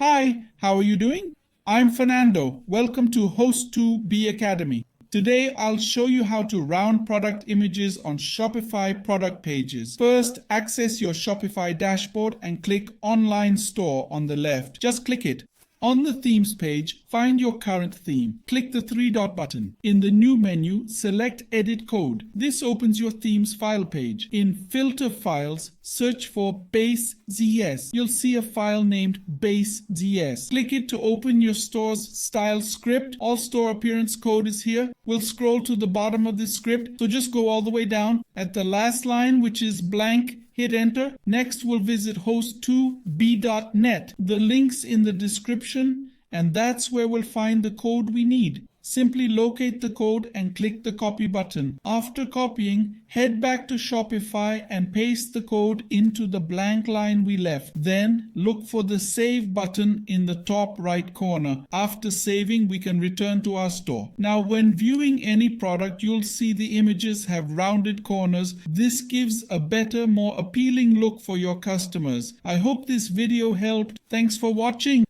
Hi, how are you doing? I'm Fernando. Welcome to Host2B Academy. Today, I'll show you how to round product images on Shopify product pages. First, access your Shopify dashboard and click Online Store on the left. Just click it. On the Themes page, find your current theme. Click the three-dot button. In the new menu, select Edit Code. This opens your theme's file page. In Filter Files, search for Base.zs. You'll see a file named Base.zs. Click it to open your store's style script. All store appearance code is here. We'll scroll to the bottom of this script, so just go all the way down. At the last line, which is blank, hit enter. Next, we'll visit host2b.net. The link's in the description, and that's where we'll find the code we need. Simply locate the code and click the copy button. After copying, head back to Shopify and paste the code into the blank line we left. Then look for the Save button in the top right corner. After saving, we can return to our store. Now, when viewing any product, you'll see the images have rounded corners. This gives a better, more appealing look for your customers. I hope this video helped. Thanks for watching.